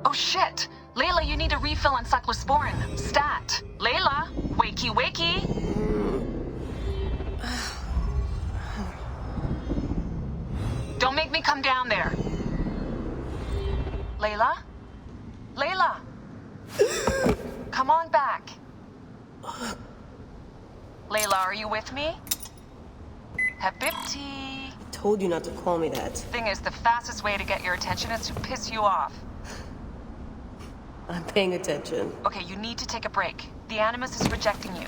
Oh shit! Layla, you need a refill on cyclosporin. Stat. Layla, wakey wakey. Don't make me come down there. Layla? Layla! Come on back. Layla, are you with me? Habibti. Told you not to call me that. Thing is, the fastest way to get your attention is to piss you off. I'm paying attention. Okay, you need to take a break. The Animus is rejecting you.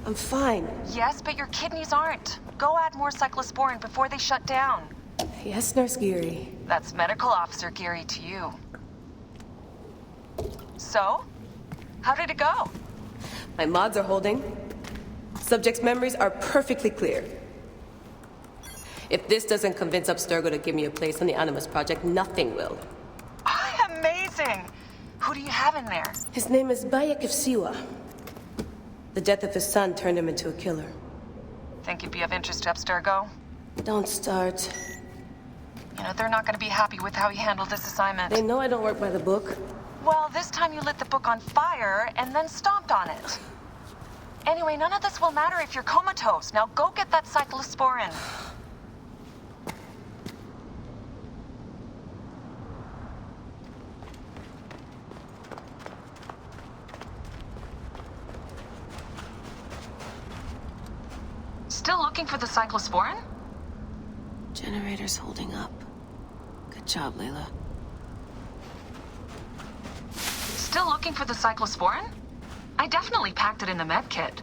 I'm fine. Yes, but your kidneys aren't. Go add more cyclosporin before they shut down. Yes, Nurse Geary. That's Medical Officer Geary to you. So? How did it go? My mods are holding. Subject's memories are perfectly clear. If this doesn't convince Abstergo to give me a place on the Animus Project, nothing will. Amazing! Who do you have in there? His name is Bayek of Siwa. The death of his son turned him into a killer. Think you'd be of interest to Abstergo? Don't start. You know, they're not going to be happy with how he handled this assignment. They know I don't work by the book. Well, this time you lit the book on fire and then stomped on it. Anyway, none of this will matter if you're comatose. Now go get that cyclosporin. Still looking for the cyclosporin? Generator's holding up. Good job, Layla. Still looking for the cyclosporin? I definitely packed it in the med kit.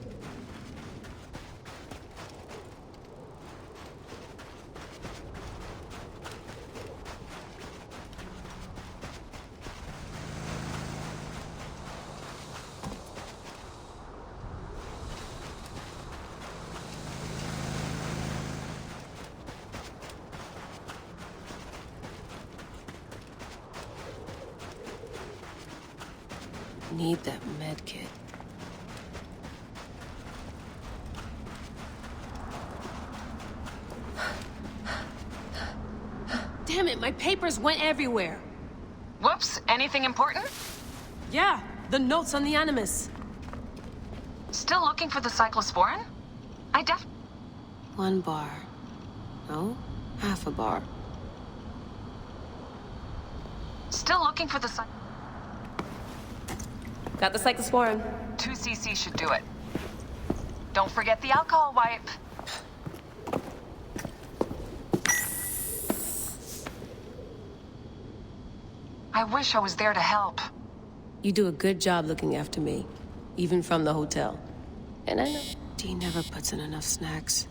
Need that med kit. Damn it, my papers went everywhere. Whoops, anything important? Yeah, the notes on the Animus. Still looking for the cyclosporin? One bar. No, half a bar. Still looking for the Got the cyclosporin. 2 cc should do it. Don't forget the alcohol wipe. I wish I was there to help. You do a good job looking after me, even from the hotel. And I know Dee never puts in enough snacks.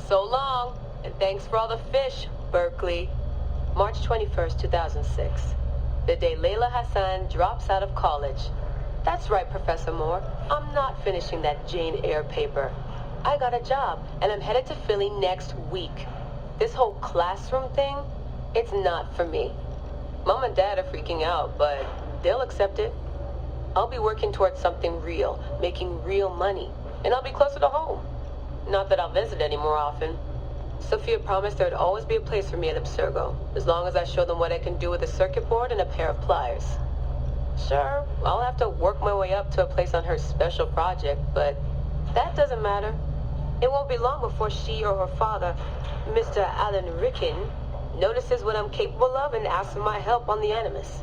So long, and Thanks for all the fish, Berkeley. March 21st, 2006. The day Layla Hassan drops out of college. That's right, Professor Moore. I'm not finishing that Jane Eyre paper. I got a job, and I'm headed to Philly next week. This whole classroom thing, it's not for me. Mom and Dad are freaking out, but they'll accept it. I'll be working towards something real, making real money, and I'll be closer to home. Not that I'll visit any more often. Sophia promised there'd always be a place for me at Abstergo, as long as I show them what I can do with a circuit board and a pair of pliers. Sure, I'll have to work my way up to a place on her special project, but that doesn't matter. It won't be long before she or her father, Mr. Alan Ricken, notices what I'm capable of and asks for my help on the Animus.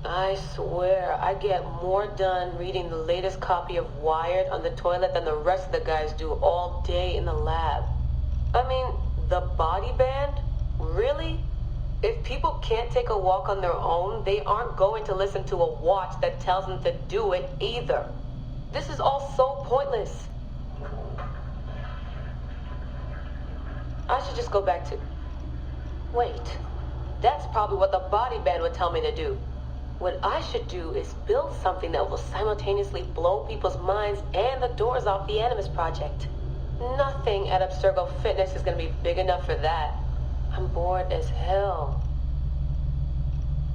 I swear, I get more done reading the latest copy of Wired on the toilet than the rest of the guys do all day in the lab. I mean, the body band? Really? If people can't take a walk on their own, they aren't going to listen to a watch that tells them to do it either. This is all so pointless. I should just go back to... Wait. That's probably what the body band would tell me to do. What I should do is build something that will simultaneously blow people's minds and the doors off the Animus Project. Nothing at Abstergo Fitness is going to be big enough for that. I'm bored as hell.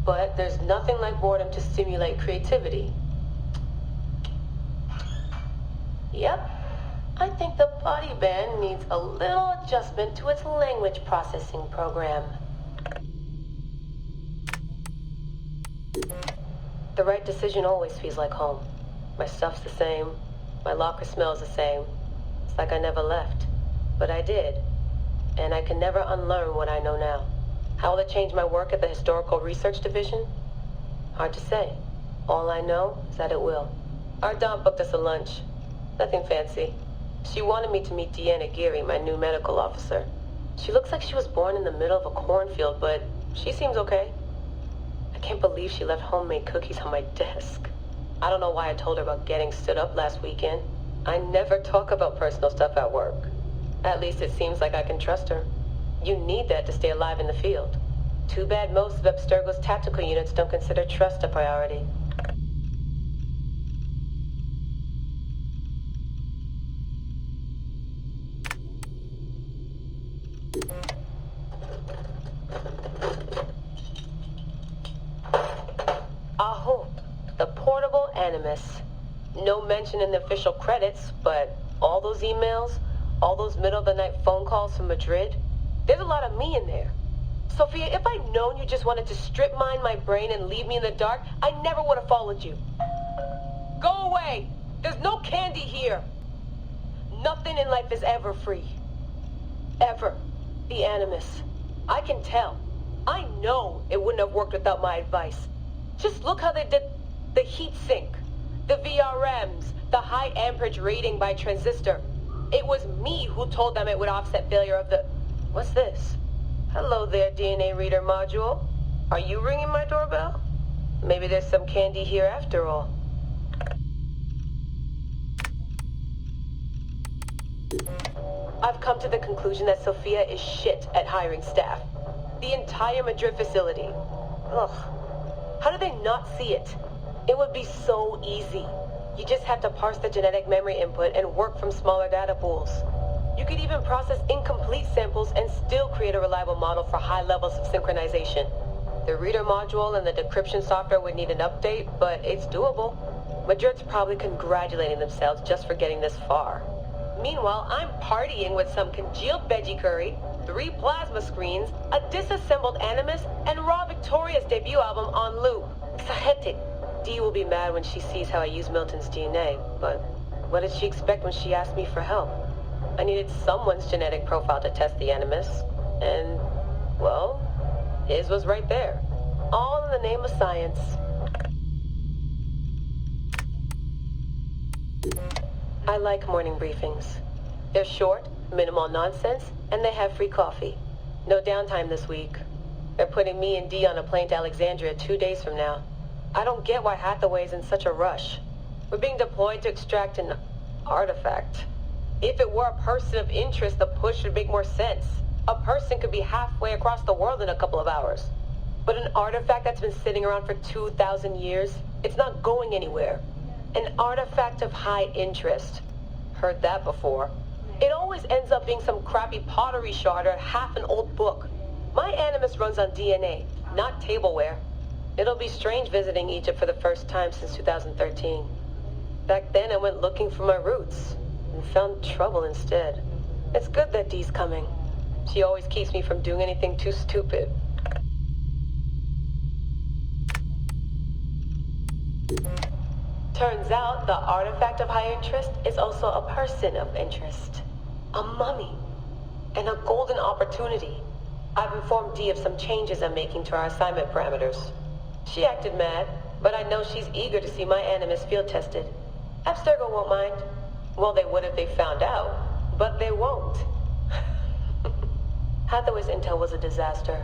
But there's nothing like boredom to stimulate creativity. Yep. I think the body band needs a little adjustment to its language processing program. The right decision always feels like home. My stuff's the same. My locker smells the same. It's like I never left. But I did. And I can never unlearn what I know now. How will it change my work at the Historical Research Division? Hard to say. All I know is that it will. Our Dom booked us a lunch. Nothing fancy. She wanted me to meet Deanna Geary, my new medical officer. She looks like she was born in the middle of a cornfield, but she seems okay. I can't believe she left homemade cookies on my desk. I don't know why I told her about getting stood up last weekend. I never talk about personal stuff at work. At least it seems like I can trust her. You need that to stay alive in the field. Too bad most of Abstergo's tactical units don't consider trust a priority. Aho, the portable Animus. No mention in the official credits, but all those emails, all those middle-of-the-night phone calls from Madrid, there's a lot of me in there. Sophia, if I'd known you just wanted to strip mine my brain and leave me in the dark, I never would have followed you. Go away! There's no candy here! Nothing in life is ever free. Ever. The Animus. I can tell. I know it wouldn't have worked without my advice. Just look how they did the heat sink, the VRMs, the high amperage rating by transistor. It was me who told them it would offset failure of the... What's this? Hello there, DNA reader module. Are you ringing my doorbell? Maybe there's some candy here after all. I've come to the conclusion that Sophia is shit at hiring staff. The entire Madrid facility. Ugh. How do they not see it? It would be so easy. You just have to parse the genetic memory input and work from smaller data pools. You could even process incomplete samples and still create a reliable model for high levels of synchronization. The reader module and the decryption software would need an update, but it's doable. Madrid's probably congratulating themselves just for getting this far. Meanwhile, I'm partying with some congealed veggie curry, 3 plasma screens, a disassembled Animus, and Raw Victoria's debut album on loop. Exahete. Dee will be mad when she sees how I use Milton's DNA, but what did she expect when she asked me for help? I needed someone's genetic profile to test the Animus, and, well, his was right there. All in the name of science. I like morning briefings. They're short, minimal nonsense, and they have free coffee. No downtime this week. They're putting me and Dee on a plane to Alexandria 2 days from now. I don't get why Hathaway's in such a rush. We're being deployed to extract an Artifact. If it were a person of interest, the push would make more sense. A person could be halfway across the world in a couple of hours. But an artifact that's been sitting around for 2,000 years, it's not going anywhere. An artifact of high interest. Heard that before. It always ends up being some crappy pottery shard or half an old book. My animus runs on DNA, not tableware. It'll be strange visiting Egypt for the first time since 2013. Back then I went looking for my roots and found trouble instead. It's good that Dee's coming. She always keeps me from doing anything too stupid. Turns out the artifact of high interest is also a person of interest. A mummy. And a golden opportunity. I've informed Dee of some changes I'm making to our assignment parameters. She acted mad, but I know she's eager to see my animus field tested. Abstergo won't mind. Well, they would if they found out, but they won't. Hathaway's intel was a disaster.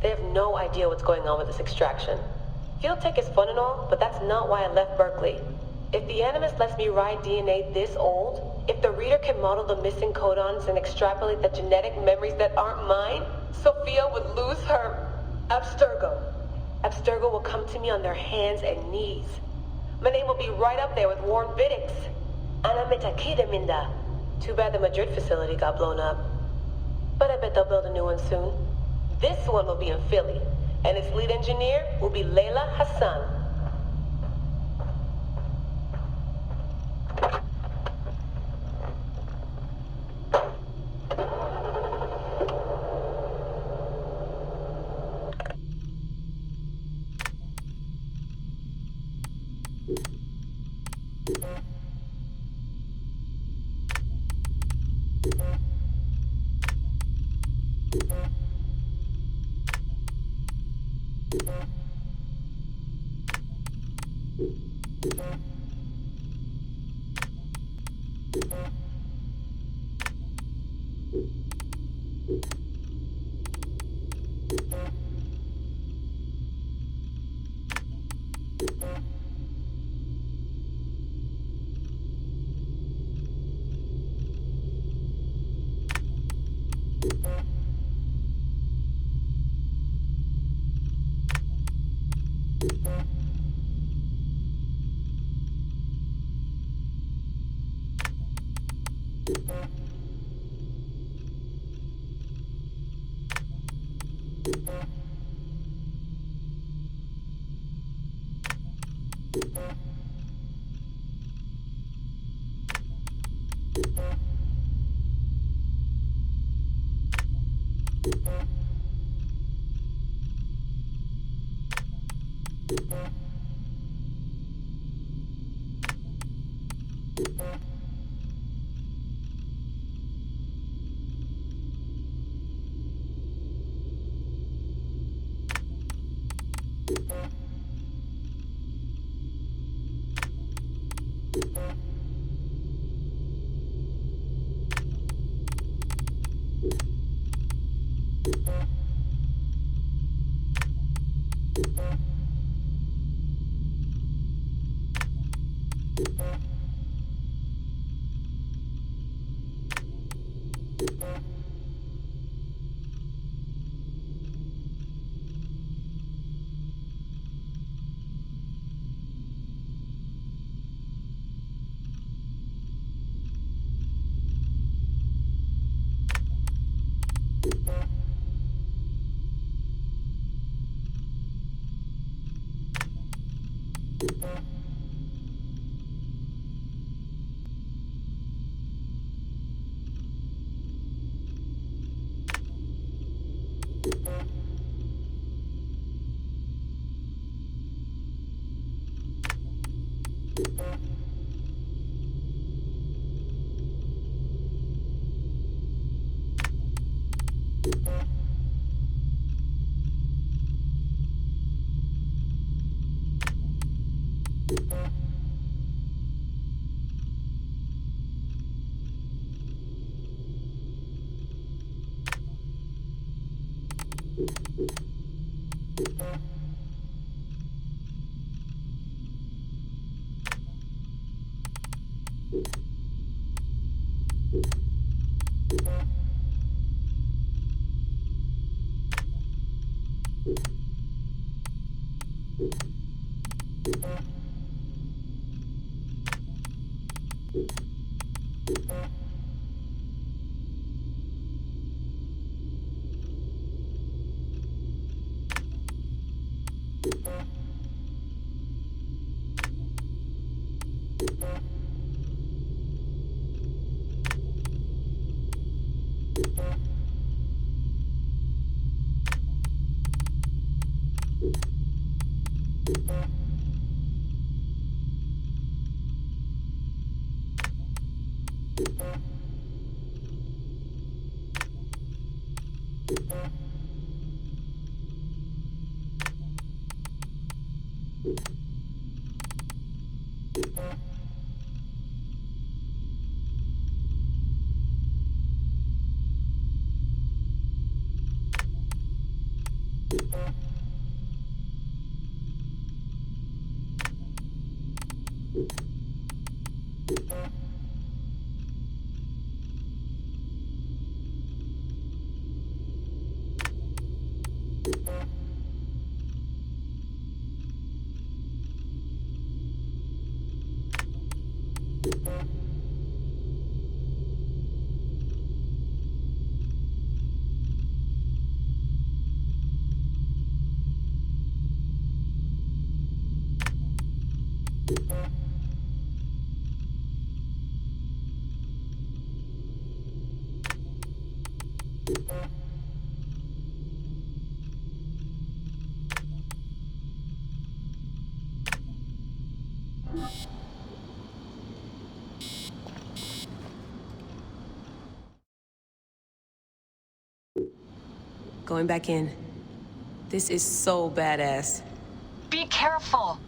They have no idea what's going on with this extraction. Field tech is fun and all, but that's not why I left Berkeley. If the Animus lets me ride DNA this old, if the reader can model the missing codons and extrapolate the genetic memories that aren't mine, Sophia would lose her Abstergo. Abstergo will come to me on their hands and knees. My name will be right up there with Warren Vidick's. Ana Metakida Minda. Too bad the Madrid facility got blown up. But I bet they'll build a new one soon. This one will be in Philly, and its lead engineer will be Leila Hassan. Going back in. This is so badass. Be careful.